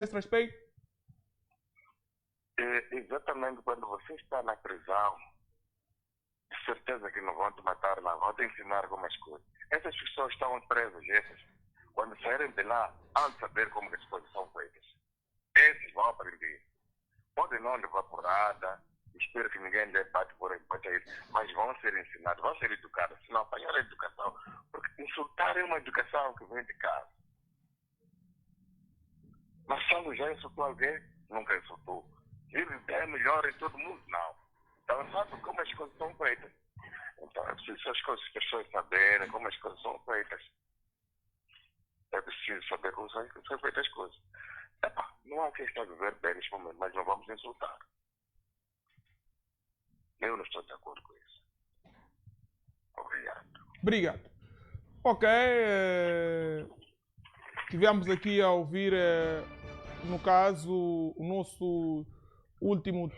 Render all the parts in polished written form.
esse respeito? Exatamente quando você está na prisão, de certeza que não vão te matar lá, vão te ensinar algumas coisas. Essas pessoas estão presas, essas. Quando saírem de lá, hão de saber como as coisas são feitas. Esses vão aprender. Podem não levar porrada, espero que ninguém lhe bate por aí, mas vão ser ensinados, vão ser educados. Se não apanhar a educação, porque insultar é uma educação que vem de casa. Mas Sandro já insultou alguém? Nunca insultou. Ele é melhor em todo mundo? Não. Então sabe como as coisas são feitas. Então é preciso as pessoas saberem como as coisas são feitas. É preciso saber como são feitas as coisas. Epa, não há quem está a viver bem neste momento, mas não vamos insultar. Eu não estou de acordo com isso. Obrigado. Obrigado. Ok. Tivemos aqui a ouvir, no caso, o nosso último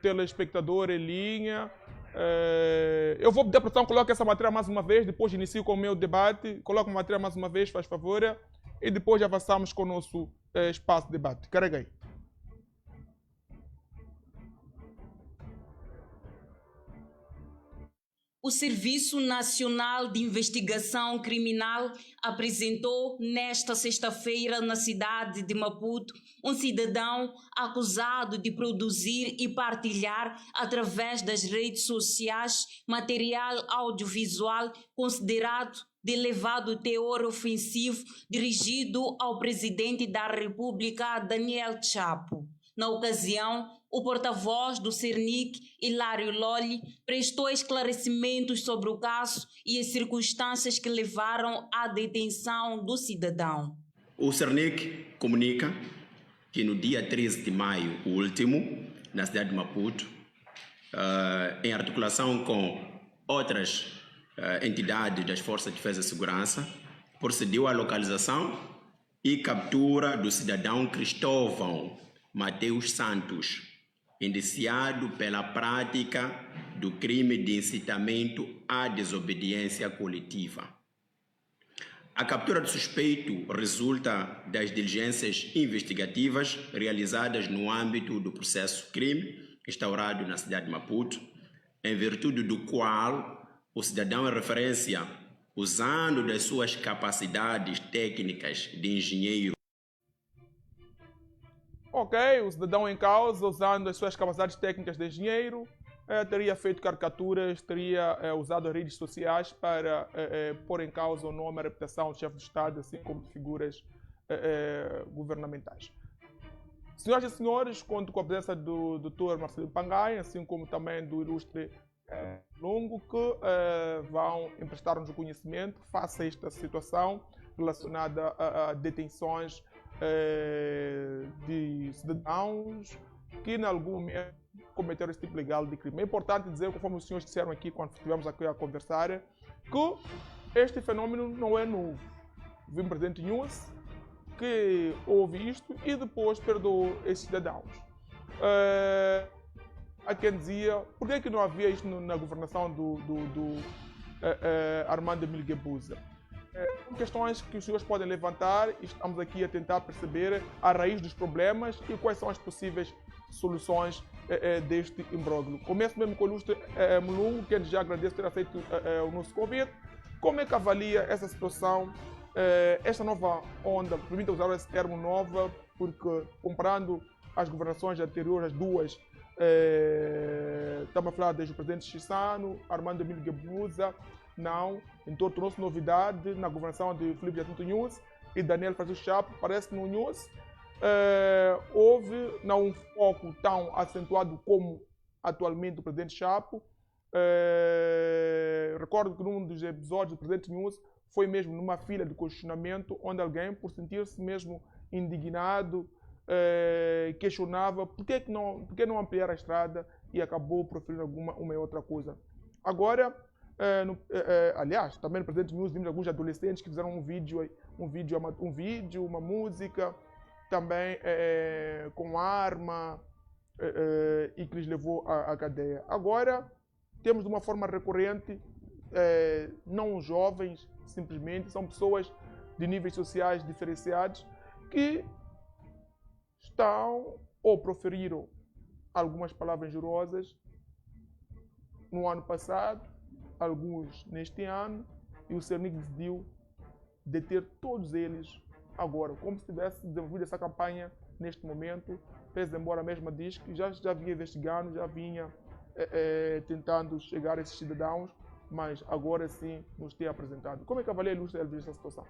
telespectador em linha. Eu vou pedir a produção, coloque essa matéria mais uma vez, depois inicio com o meu debate. Coloque a matéria mais uma vez, faz favor. E depois avançamos com o nosso espaço de debate. Carreguei. O Serviço Nacional de Investigação Criminal apresentou nesta sexta-feira na cidade de Maputo um cidadão acusado de produzir e partilhar através das redes sociais material audiovisual considerado de elevado teor ofensivo dirigido ao presidente da República, Daniel Chapo. Na ocasião, o porta-voz do CERNIC, Hilário Lolli, prestou esclarecimentos sobre o caso e as circunstâncias que levaram à detenção do cidadão. O CERNIC comunica que no dia 13 de maio último, na cidade de Maputo, em articulação com outras entidades das Forças de Defesa e Segurança, procedeu à localização e captura do cidadão Cristóvão Mateus Santos, indiciado pela prática do crime de incitamento à desobediência coletiva. A captura do suspeito resulta das diligências investigativas realizadas no âmbito do processo crime instaurado na cidade de Maputo, em virtude do qual o cidadão em referência, usando das suas capacidades técnicas de engenheiro. Ok, o cidadão em causa, usando as suas capacidades técnicas de engenheiro, teria feito caricaturas, teria usado as redes sociais para pôr em causa o nome e a reputação do chefe de Estado, assim como de figuras governamentais. Senhoras e senhores, conto com a presença do Dr. Marcelo Pangai, assim como também do ilustre Longo, que vão emprestar-nos o conhecimento face a esta situação relacionada a detenções de cidadãos que em algum momento cometeram esse tipo legal de crime. É importante dizer, conforme os senhores disseram aqui quando estivemos aqui a conversar, que este fenômeno não é novo. Vimos Presidente News que houve isto e depois perdoou esses cidadãos. Há quem dizia, por que não havia isto na governação do Armando Emílio Guebuza? São questões que os senhores podem levantar e estamos aqui a tentar perceber a raiz dos problemas e quais são as possíveis soluções deste imbróglio. Começo mesmo com o ilustre Mulungu, que já agradeço ter aceito o nosso convite. Como é que avalia essa situação, esta nova onda, permita usar esse termo nova, porque comparando as governações anteriores, as duas, estamos a falar desde o presidente Chissano, Armando Emílio Guebuza, não, então trouxe novidade na governação de Filipe Jacinto Nunes e Daniel Francisco Chapo. Parece que no Nunes houve não um foco tão acentuado como atualmente o presidente Chapo. Recordo que num dos episódios do presidente Nunes foi mesmo numa fila de questionamento onde alguém, por sentir-se mesmo indignado, questionava por que não ampliar a estrada e acabou proferindo uma e outra coisa. Agora, aliás, também no presidente News vimos alguns adolescentes que fizeram um vídeo, uma música, também com arma e que lhes levou à cadeia. Agora, temos de uma forma recorrente, não jovens, simplesmente, são pessoas de níveis sociais diferenciados que estão ou proferiram algumas palavras injuriosas no ano passado, alguns neste ano, e o CERNIC decidiu deter todos eles agora, como se tivesse desenvolvido essa campanha neste momento, pese embora a mesma diz que já vinha investigando, já vinha tentando chegar a esses cidadãos, mas agora sim nos tem apresentado. Como é que avalia a Ilustre Elvis essa situação?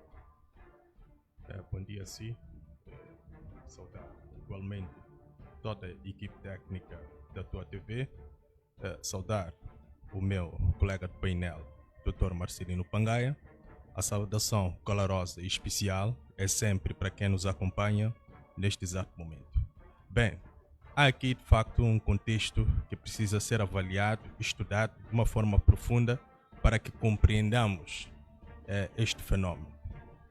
Bom dia, sim. Saudar igualmente toda a equipe técnica da tua TV. Saudar o meu colega de painel, Dr. Marcelino Pangaia. A saudação calorosa e especial é sempre para quem nos acompanha neste exato momento. Bem, há aqui de facto um contexto que precisa ser avaliado, estudado de uma forma profunda para que compreendamos este fenómeno.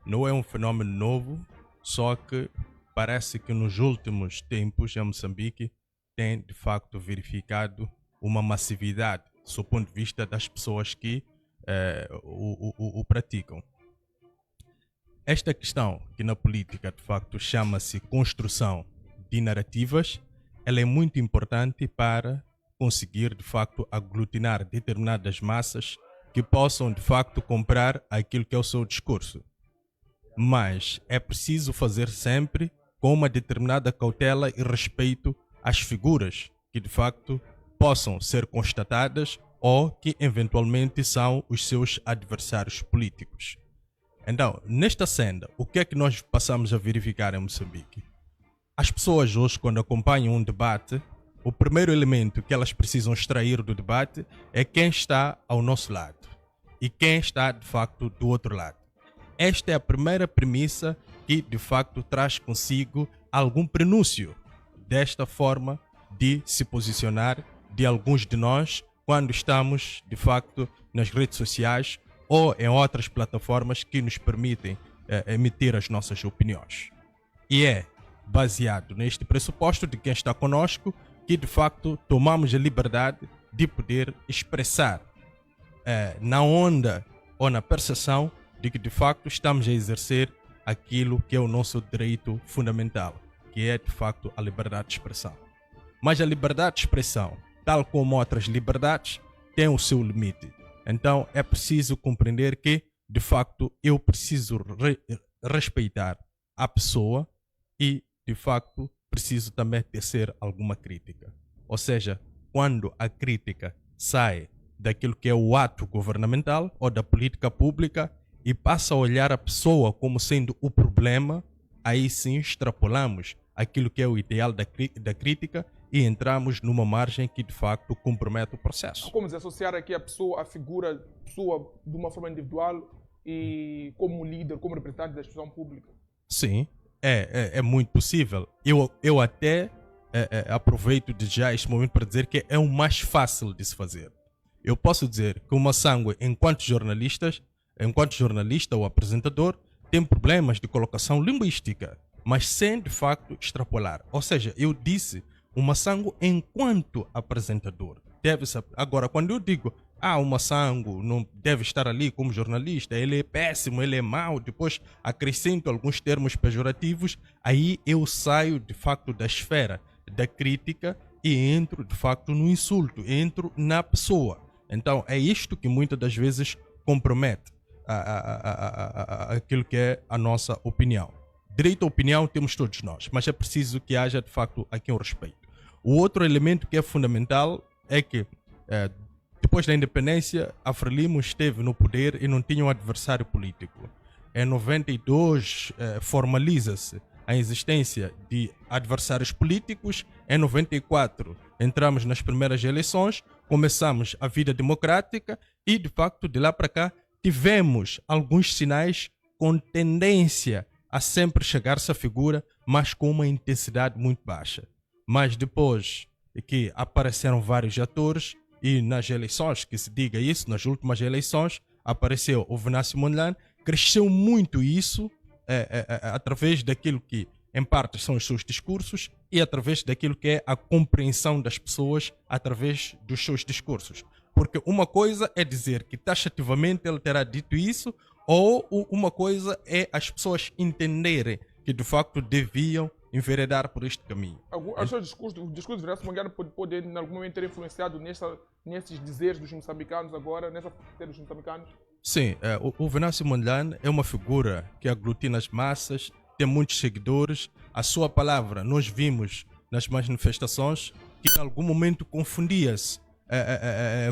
Não é um fenómeno novo, só que parece que nos últimos tempos em Moçambique tem de facto verificado uma massividade do ponto de vista das pessoas que o praticam. Esta questão que na política de facto chama-se construção de narrativas, ela é muito importante para conseguir de facto aglutinar determinadas massas que possam de facto comprar aquilo que é o seu discurso. Mas é preciso fazer sempre com uma determinada cautela e respeito às figuras que de facto possam ser constatadas ou que eventualmente são os seus adversários políticos. Então, nesta senda, o que é que nós passamos a verificar em Moçambique? As pessoas hoje, quando acompanham um debate, o primeiro elemento que elas precisam extrair do debate é quem está ao nosso lado e quem está, de facto, do outro lado. Esta é a primeira premissa que, de facto, traz consigo algum prenúncio desta forma de se posicionar de alguns de nós quando estamos, de facto, nas redes sociais ou em outras plataformas que nos permitem emitir as nossas opiniões. E é baseado neste pressuposto de quem está conosco que, de facto, tomamos a liberdade de poder expressar na onda ou na percepção de que, de facto, estamos a exercer aquilo que é o nosso direito fundamental, que é, de facto, a liberdade de expressão. Mas a liberdade de expressão, tal como outras liberdades, tem o seu limite. Então, é preciso compreender que, de facto, eu preciso respeitar a pessoa e, de facto, preciso também tecer alguma crítica. Ou seja, quando a crítica sai daquilo que é o ato governamental ou da política pública e passa a olhar a pessoa como sendo o problema, aí sim extrapolamos aquilo que é o ideal da crítica e entramos numa margem que de facto compromete o processo. Como desassociar aqui a figura sua de uma forma individual e como líder, como representante da instituição pública? Sim, é muito possível. Eu até aproveito de já este momento para dizer que é o mais fácil de se fazer. Eu posso dizer que o Massango, enquanto jornalista ou apresentador, tem problemas de colocação linguística, mas sem de facto extrapolar. Ou seja, eu disse, o Massango enquanto apresentador deve saber. Agora, quando eu digo, o Massango não deve estar ali como jornalista, ele é péssimo, ele é mau, depois acrescento alguns termos pejorativos, aí eu saio de facto da esfera da crítica e entro de facto no insulto, entro na pessoa. Então é isto que muitas das vezes compromete aquilo que é a nossa opinião. Direito à opinião temos todos nós, mas é preciso que haja de facto aqui um respeito. O outro elemento que é fundamental é que depois da independência a Frelimo esteve no poder e não tinha um adversário político. Em 92 formaliza-se a existência de adversários políticos. Em 94 entramos nas primeiras eleições, começamos a vida democrática e de facto de lá para cá tivemos alguns sinais com tendência a sempre chegar-se à figura, mas com uma intensidade muito baixa. Mas depois que apareceram vários atores e nas eleições, que se diga isso, nas últimas eleições, apareceu o Venâncio Mondlane, cresceu muito isso através daquilo que, em parte, são os seus discursos e através daquilo que é a compreensão das pessoas através dos seus discursos. Porque uma coisa é dizer que taxativamente ele terá dito isso, Ou uma coisa é as pessoas entenderem que de facto deviam enveredar por este caminho. O discurso de Venâncio Mondlane pode em algum momento ter influenciado nesses dizeres dos moçambicanos agora, nessa fronteira dos moçambicanos? Sim, o Venâncio Mondlane é uma figura que aglutina as massas, tem muitos seguidores. A sua palavra nós vimos nas manifestações que em algum momento confundia-se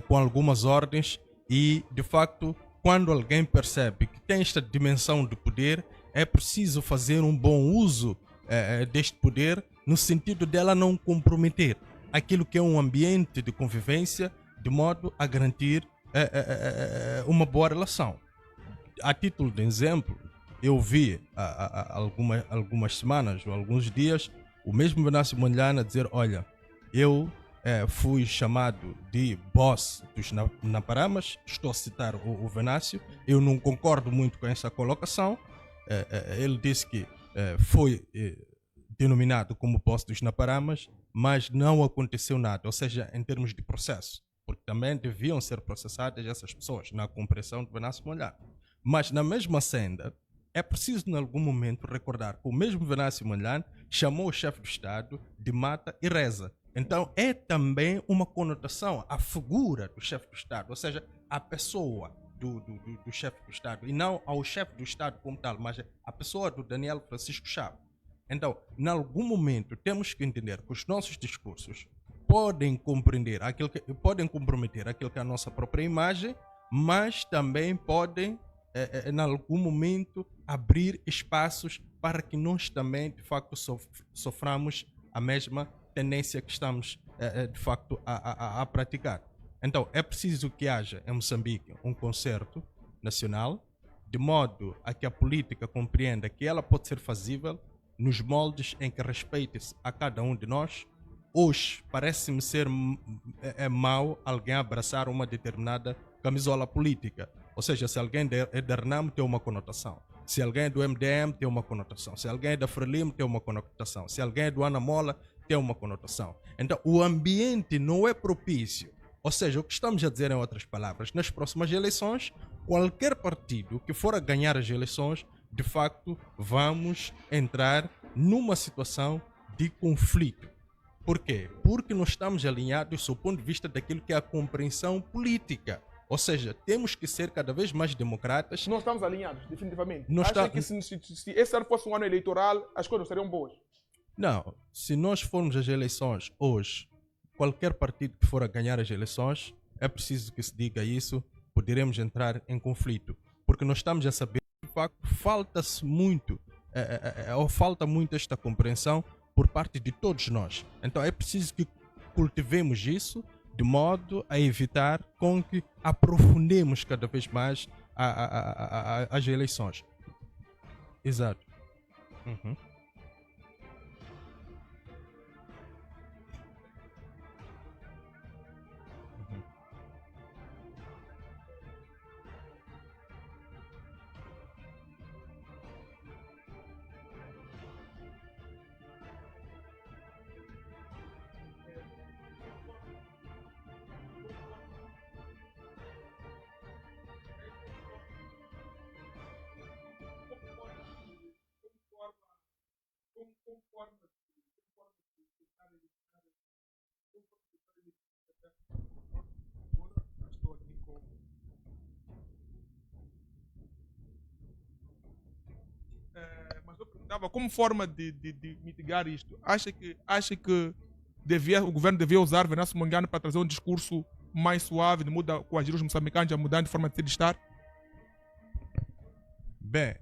com algumas ordens e, de facto, quando alguém percebe que tem esta dimensão de poder, é preciso fazer um bom uso deste poder no sentido dela não comprometer aquilo que é um ambiente de convivência de modo a garantir uma boa relação. A título de exemplo, eu vi há algumas semanas ou alguns dias o mesmo Venâncio Mondlane a dizer: olha, eu fui chamado de boss dos Naparamas, estou a citar o Venâncio, eu não concordo muito com essa colocação. Ele disse que foi denominado como boss dos Naparamas, mas não aconteceu nada, ou seja, em termos de processo, porque também deviam ser processadas essas pessoas na compreensão de Venâncio Mondlane. Mas na mesma senda, é preciso em algum momento recordar que o mesmo Venâncio Mondlane chamou o chefe do Estado de mata e reza. Então é também uma conotação à figura do chefe do Estado, ou seja, à pessoa do chefe do Estado, e não ao chefe do Estado como tal, mas à pessoa do Daniel Francisco Chaves. Então, em algum momento, temos que entender que os nossos discursos podem compreender podem comprometer aquilo que é a nossa própria imagem, mas também podem, em algum momento, abrir espaços para que nós também, de facto, soframos a mesma tendência que estamos, de facto, a praticar. Então, é preciso que haja em Moçambique um concerto nacional, de modo a que a política compreenda que ela pode ser fazível nos moldes em que respeite-se a cada um de nós. Hoje, parece-me ser mau alguém abraçar uma determinada camisola política. Ou seja, se alguém é da RENAM, tem uma conotação. Se alguém é do MDM, tem uma conotação. Se alguém é da Frelimo, tem uma conotação. Se alguém é do Anamola, tem uma conotação. Então, o ambiente não é propício. Ou seja, o que estamos a dizer, em outras palavras, nas próximas eleições, qualquer partido que for a ganhar as eleições, de facto, vamos entrar numa situação de conflito. Por quê? Porque nós estamos alinhados do ponto de vista daquilo que é a compreensão política. Ou seja, temos que ser cada vez mais democratas. Nós estamos alinhados, definitivamente. Acha que se esse ano fosse um ano eleitoral, as coisas seriam boas? Não. Se nós formos às eleições hoje, qualquer partido que for a ganhar as eleições, é preciso que se diga isso, poderemos entrar em conflito. Porque nós estamos a saber que, de facto, falta-se muito, ou falta muito esta compreensão por parte de todos nós. Então é preciso que cultivemos isso de modo a evitar com que aprofundemos cada vez mais as eleições. Exato. Uhum. Mas eu perguntava, como forma de mitigar isto, acha que o governo devia usar Venâncio Mondlane para trazer um discurso mais suave, de muda com agir os moçambicanos a mudar de forma de ser de estar? Bem,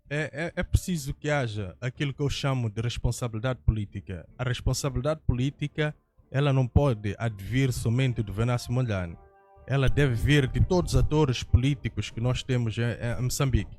é preciso que haja aquilo que eu chamo de responsabilidade política. A responsabilidade política, ela não pode advir somente do Venâncio Mondlane. Ela deve vir de todos os atores políticos que nós temos em Moçambique.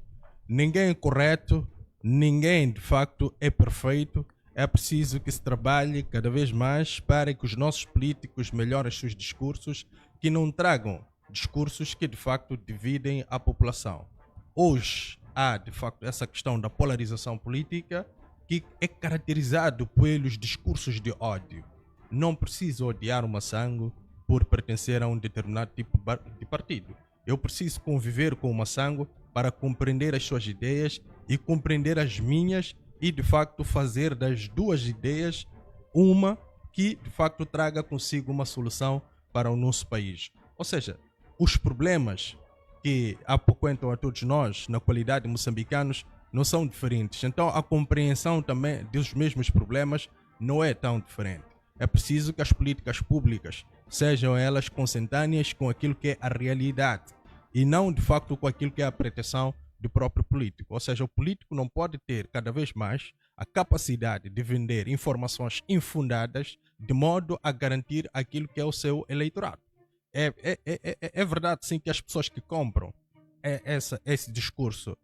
Ninguém é correto, ninguém de facto é perfeito. É preciso que se trabalhe cada vez mais para que os nossos políticos melhorem os seus discursos, que não tragam discursos que de facto dividem a população. Hoje há de facto essa questão da polarização política que é caracterizado pelos discursos de ódio. Não precisa odiar uma sangue por pertencer a um determinado tipo de partido. Eu preciso conviver com o Massango para compreender as suas ideias e compreender as minhas e, de facto, fazer das duas ideias uma que, de facto, traga consigo uma solução para o nosso país. Ou seja, os problemas que apoquentam a todos nós, na qualidade de moçambicanos, não são diferentes. Então, a compreensão também dos mesmos problemas não é tão diferente. É preciso que as políticas públicas sejam elas consentâneas com aquilo que é a realidade e não, de facto, com aquilo que é a pretensão do próprio político. Ou seja, o político não pode ter cada vez mais a capacidade de vender informações infundadas de modo a garantir aquilo que é o seu eleitorado. É verdade, sim, que as pessoas que compram esse discurso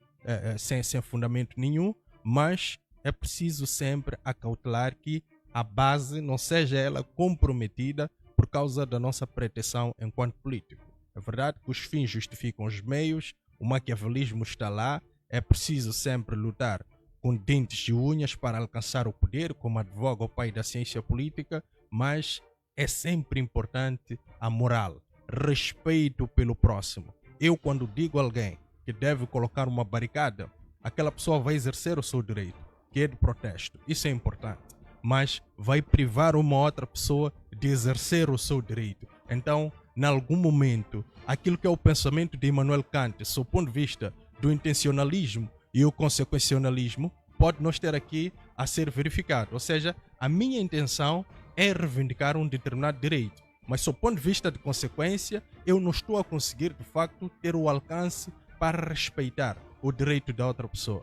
sem fundamento nenhum, mas é preciso sempre acautelar que a base não seja ela comprometida por causa da nossa pretensão enquanto político. É verdade que os fins justificam os meios, o maquiavelismo está lá, é preciso sempre lutar com dentes e unhas para alcançar o poder, como advoga o pai da ciência política, mas é sempre importante a moral, respeito pelo próximo. Eu, quando digo a alguém que deve colocar uma barricada, aquela pessoa vai exercer o seu direito, que é de protesto. Isso é importante. Mas vai privar uma outra pessoa de exercer o seu direito. Então, em algum momento, aquilo que é o pensamento de Immanuel Kant, sob o ponto de vista do intencionalismo e o consequencialismo, pode não estar aqui a ser verificado. Ou seja, a minha intenção é reivindicar um determinado direito. Mas, sob o ponto de vista de consequência, eu não estou a conseguir, de facto, ter o alcance para respeitar o direito da outra pessoa.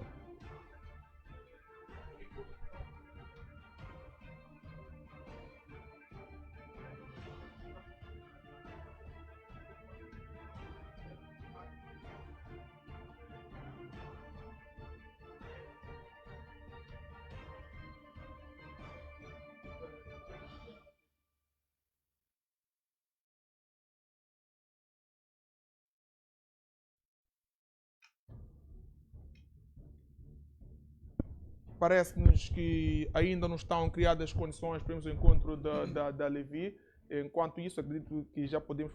Parece-nos que ainda não estão criadas condições para o encontro da Levi. Enquanto isso, acredito que já podemos